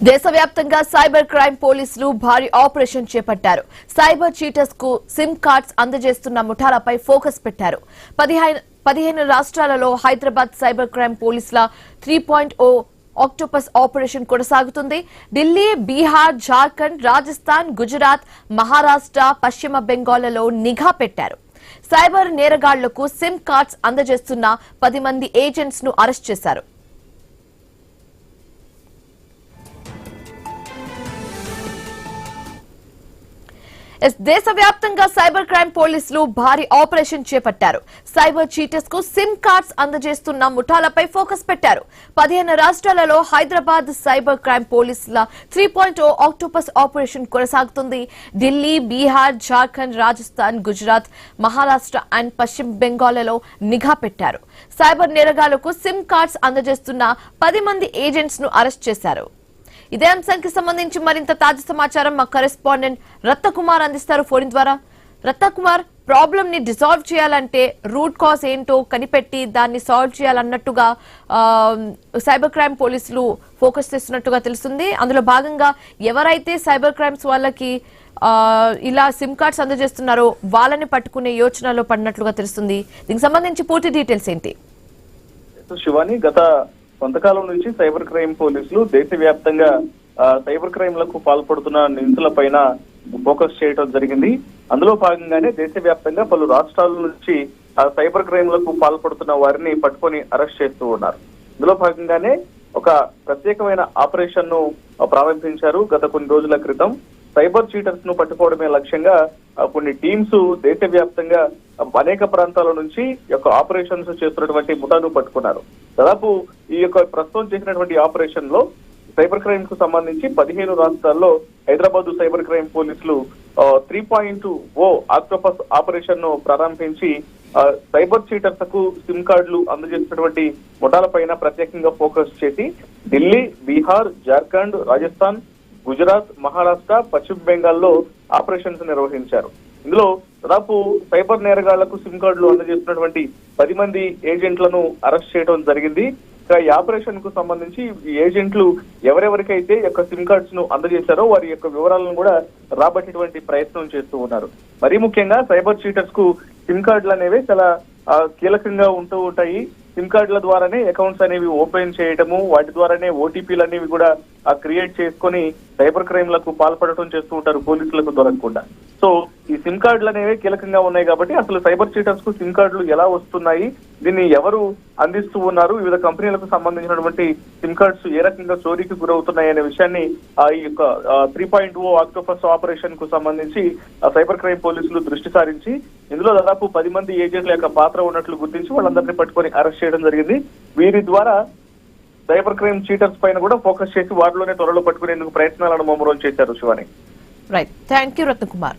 దేశవ్యాప్తంగా cyber crime పోలీసులు భారీ ఆపరేషన్ చేపట్టారు. సైబర్ చీటర్స్ కు సిమ్ కార్డ్స్ అందజేస్తున్న ముఠాలపై ఫోకస్ పెట్టారు. 15 రాష్ట్రాలలో హైదరాబాద్ సైబర్ క్రైమ్ పోలీసుల 3.0 ఆక్టోపస్ ఆపరేషన్ కొనసాగుతుంది. ఢిల్లీ, బీహార్, జార్ఖండ్, రాజస్థాన్, గుజరాత్, మహారాష్ట్ర, పశ్చిమ బెంగాల్లో నిఘా పెట్టారు. సైబర్ నేరగాళ్లకు సిమ్ కార్డ్స్ అందజేస్తున్న 10 మంది ఏజెంట్స్ ను అరెస్ట్ చేశారు. దేశవ్యాప్తంగా సైబర్ క్రైమ్ పోలీసులు భారీ ఆపరేషన్ చేపట్టారు. సైబర్ చీటర్స్ కు సిమ్ కార్డ్స్ అందజేస్తున్న ముఠాలపై ఫోకస్ పెట్టారు. 15 రాష్ట్రాలలో హైదరాబాద్ సైబర్ క్రైమ్ పోలీసుల 3.0 ఆక్టోపస్ ఆపరేషన్ కొనసాగుతుంది. ఢిల్లీ, బీహార్, జార్ఖండ్, రాజస్థాన్, గుజరాత్, మహారాష్ట్ర అండ్ పశ్చిమ బెంగాల్లో నిఘా పెట్టారు. సైబర్ నేరగాళ్లకు సిమ్ కార్డ్స్ అందజేస్తున్న 10 మంది ఏజెంట్స్ ను అరెస్ట్ చేశారు. ఇదే అంశానికి సంబంధించి మరింత తాజా సమాచారం మా కరెస్పాండెంట్ రత్నకుమార్ అందిస్తారు ఫోన్ ద్వారా. రత్నకుమార్, ప్రాబ్లం ని డిసాల్వ్ చేయాలంటే రూట్ కాజ్ ఏంటో కనిపెట్టి దాన్ని సాల్వ్ చేయాలన్నట్టుగా సైబర్ క్రైమ్ పోలీసులు ఫోకస్ చేస్తున్నట్టుగా తెలుస్తుంది. అందులో భాగంగా ఎవరైతే సైబర్ క్రైమ్స్ వాళ్ళకి ఇలా సిమ్ కార్డ్స్ అందజేస్తున్నారో వాళ్ళని పట్టుకునే యోచనలో పడినట్లుగా తెలుస్తుంది. దీనికి సంబంధించి పూర్తి డీటెయిల్స్ ఏంటి? శివాని, గత కొంతకాలం నుంచి సైబర్ క్రైమ్ పోలీసులు దేశవ్యాప్తంగా సైబర్ క్రైమ్ లకు పాల్పడుతున్న నిందితుల పైన ఫోకస్ చేయడం జరిగింది. అందులో భాగంగానే దేశవ్యాప్తంగా పలు రాష్ట్రాల నుంచి సైబర్ క్రైమ్ లకు పాల్పడుతున్న వారిని పట్టుకొని అరెస్ట్ చేస్తూ ఉన్నారు. ఇందులో భాగంగానే ఒక ప్రత్యేకమైన ఆపరేషన్ ను ప్రారంభించారు. గత కొన్ని రోజుల క్రితం సైబర్ చీటర్స్ ను పట్టుకోవడమే లక్ష్యంగా కొన్ని టీమ్స్ దేశవ్యాప్తంగా అనేక ప్రాంతాల నుంచి ఆపరేషన్స్ చేస్తున్నటువంటి ముఠాను పట్టుకున్నారు. దాదాపు ఈ ప్రస్తుతం చేసినటువంటి ఆపరేషన్ లో సైబర్ క్రైమ్ కు సంబంధించి 15 రాష్ట్రాల్లో హైదరాబాద్ సైబర్ క్రైమ్ పోలీసులు 3.0 ఆక్టోపస్ ఆపరేషన్ ను ప్రారంభించి సైబర్ చీటర్స్ కు సిమ్ కార్డులు అందజేసినటువంటి ముఠాలపైన ప్రత్యేకంగా ఫోకస్ చేసి ఢిల్లీ, బీహార్, జార్ఖండ్, రాజస్థాన్, గుజరాత్, మహారాష్ట్ర, పశ్చిమ బెంగాల్లో ఆపరేషన్స్ నిర్వహించారు. ఇందులో దాదాపు సైబర్ నేరగాళ్లకు సిమ్ కార్డులు అందజేస్తున్నటువంటి 10 మంది ఏజెంట్లను అరెస్ట్ చేయడం జరిగింది. ఈ ఆపరేషన్ కు సంబంధించి ఈ ఏజెంట్లు ఎవరెవరికైతే సిమ్ కార్డ్స్ ను అందజేశారో వారి వివరాలను కూడా రాబట్టేటువంటి ప్రయత్నం చేస్తూ ఉన్నారు. మరీ ముఖ్యంగా సైబర్ చీటర్స్ కు సిమ్ కార్డులు అనేవి చాలా కీలకంగా ఉంటూ ఉంటాయి. సిమ్ కార్డుల ద్వారానే అకౌంట్స్ అనేవి ఓపెన్ చేయడము, వాటి ద్వారానే ఓటీపీలు అనేవి కూడా క్రియేట్ చేసుకొని సైబర్ క్రైమ్ లకు పాల్పడటం చేస్తూ ఉంటారు పోలీసులకు దొరకకుండా. సో ఈ సిమ్ కార్డులు అనేవి కీలకంగా ఉన్నాయి కాబట్టి అసలు సైబర్ చీటర్స్ కు సిమ్ కార్డులు ఎలా వస్తున్నాయి, దీన్ని ఎవరు అందిస్తూ ఉన్నారు, వివిధ కంపెనీలకు సంబంధించినటువంటి సిమ్ కార్డ్స్ ఏ రకంగా చోరీకి గురవుతున్నాయి అనే విషయాన్ని ఈ 3.0 ఆక్టోపస్ ఆపరేషన్ కు సంబంధించి సైబర్ క్రైమ్ పోలీసులు దృష్టి సారించి ఇందులో దాదాపు 10 మంది ఏజెంట్ల పాత్ర ఉన్నట్లు గుర్తించి వాళ్ళందరినీ పట్టుకొని అరెస్ట్ చేయడం జరిగింది. వీరి ద్వారా సైబర్ క్రైమ్ చీటర్స్ పైన కూడా ఫోకస్ చేసి వారిలోనే త్వరలో పట్టుకునేందుకు ప్రయత్నాలను ముమ్మరం చేశారు. Shivani, right, thank you Ratnakumar.